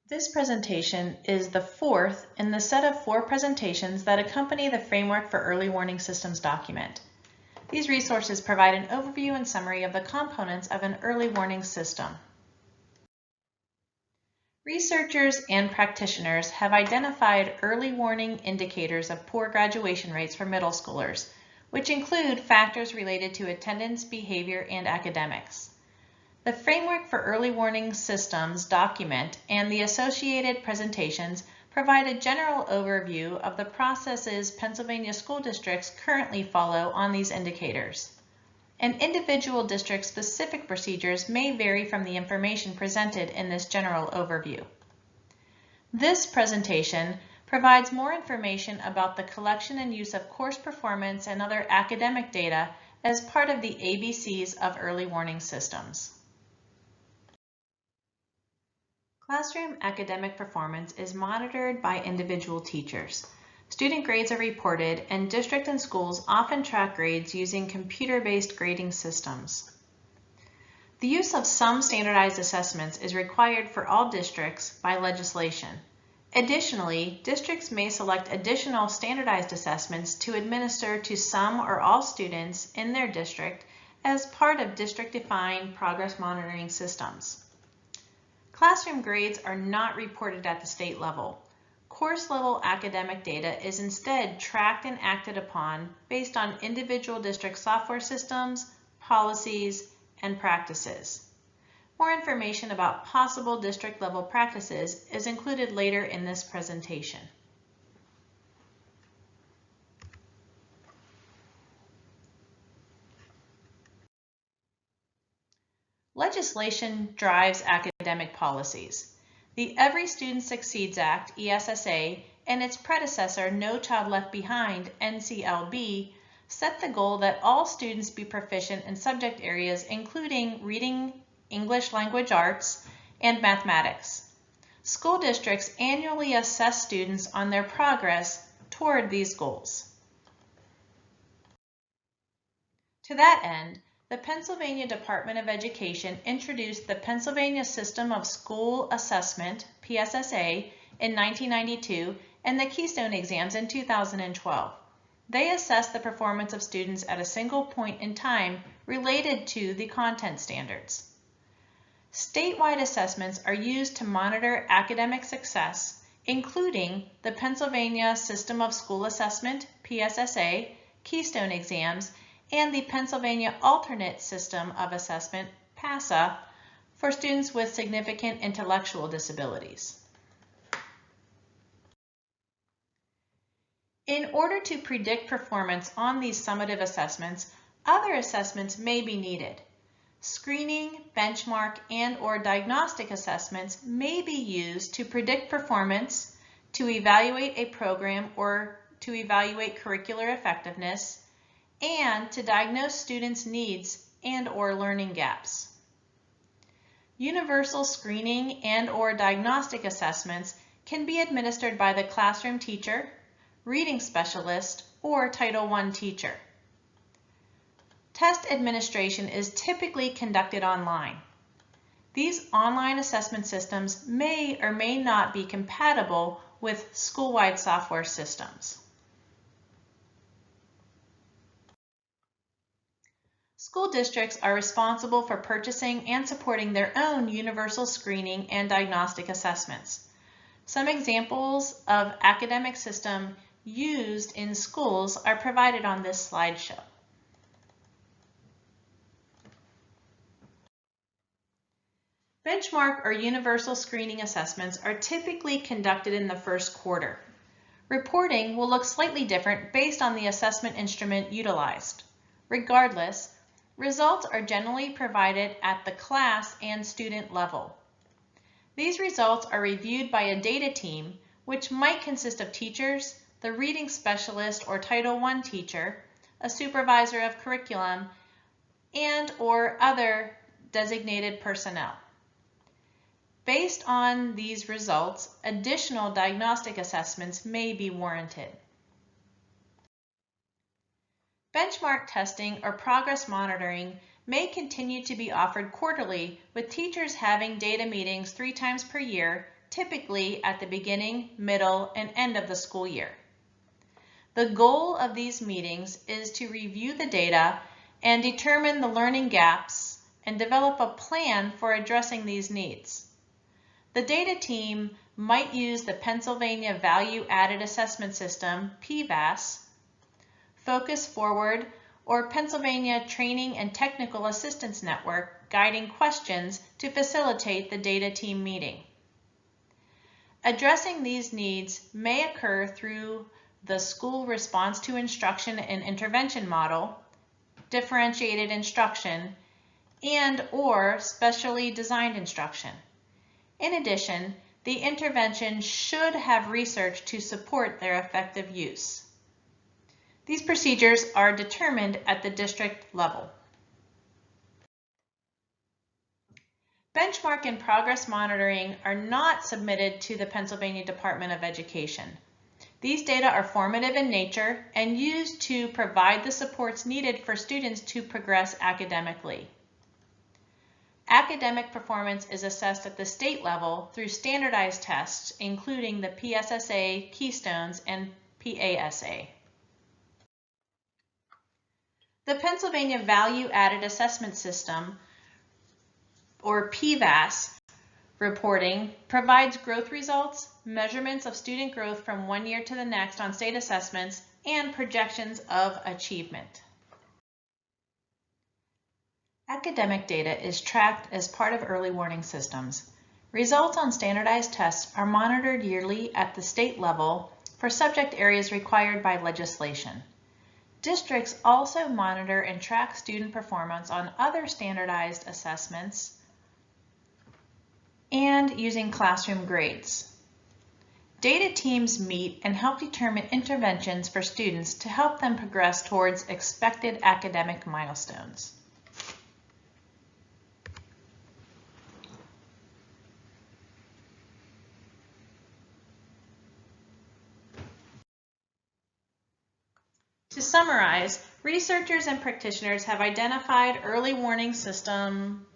This presentation is the fourth in the set of 4 presentations that accompany the Framework for Early Warning Systems document. These resources provide an overview and summary of the components of an early warning system. Researchers and practitioners have identified early warning indicators of poor graduation rates for middle schoolers, which include factors related to attendance, behavior, and academics. The Framework for Early Warning Systems document and the associated presentations provide a general overview of the processes Pennsylvania school districts currently follow on these indicators. And individual district-specific procedures may vary from the information presented in this general overview. This presentation provides more information about the collection and use of course performance and other academic data as part of the ABCs of early warning systems. Classroom academic performance is monitored by individual teachers. Student grades are reported, and district and schools often track grades using computer-based grading systems. The use of some standardized assessments is required for all districts by legislation. Additionally, districts may select additional standardized assessments to administer to some or all students in their district as part of district-defined progress monitoring systems. Classroom grades are not reported at the state level. Course-level academic data is instead tracked and acted upon based on individual district software systems, policies, and practices. More information about possible district-level practices is included later in this presentation. Legislation drives academic policies. The Every Student Succeeds Act, ESSA, and its predecessor, No Child Left Behind, NCLB, set the goal that all students be proficient in subject areas including reading, English language arts, and mathematics. School districts annually assess students on their progress toward these goals. To that end, the Pennsylvania Department of Education introduced the Pennsylvania System of School Assessment, PSSA, in 1992 and the Keystone exams in 2012. They assess the performance of students at a single point in time related to the content standards. Statewide assessments are used to monitor academic success, including the Pennsylvania System of School Assessment, PSSA, Keystone exams, and the Pennsylvania Alternate System of Assessment, PASA, for students with significant intellectual disabilities. In order to predict performance on these summative assessments, other assessments may be needed. Screening, benchmark, and/or diagnostic assessments may be used to predict performance, to evaluate a program or to evaluate curricular effectiveness, and to diagnose students' needs and/or learning gaps. Universal screening and/or diagnostic assessments can be administered by the classroom teacher, reading specialist, or Title I teacher. Test administration is typically conducted online. These online assessment systems may or may not be compatible with school-wide software systems. School districts are responsible for purchasing and supporting their own universal screening and diagnostic assessments. Some examples of academic systems used in schools are provided on this slideshow. Benchmark or universal screening assessments are typically conducted in the first quarter. Reporting will look slightly different based on the assessment instrument utilized. Regardless, results are generally provided at the class and student level. These results are reviewed by a data team, which might consist of teachers, the reading specialist or Title I teacher, a supervisor of curriculum, and/or other designated personnel. Based on these results, additional diagnostic assessments may be warranted. Benchmark testing or progress monitoring may continue to be offered quarterly, with teachers having data meetings 3 times per year typically at the beginning, middle, and end of the school year. The goal of these meetings is to review the data and determine the learning gaps and develop a plan for addressing these needs. The data team might use the Pennsylvania Value Added Assessment System, PVAS, Focus Forward, or Pennsylvania Training and Technical Assistance Network guiding questions to facilitate the data team meeting. Addressing these needs may occur through the school response to instruction and intervention model, differentiated instruction, and/or specially designed instruction. In addition, the intervention should have research to support their effective use. These procedures are determined at the district level. Benchmark and progress monitoring are not submitted to the Pennsylvania Department of Education. These data are formative in nature and used to provide the supports needed for students to progress academically. Academic performance is assessed at the state level through standardized tests, including the PSSA, Keystones, and PASA. The Pennsylvania Value Added Assessment System, or PVAS, reporting provides growth results, measurements of student growth from one year to the next on state assessments, and projections of achievement. Academic data is tracked as part of early warning systems. Results on standardized tests are monitored yearly at the state level for subject areas required by legislation. Districts also monitor and track student performance on other standardized assessments and using classroom grades. Data teams meet and help determine interventions for students to help them progress towards expected academic milestones. To summarize, researchers and practitioners have identified early warning system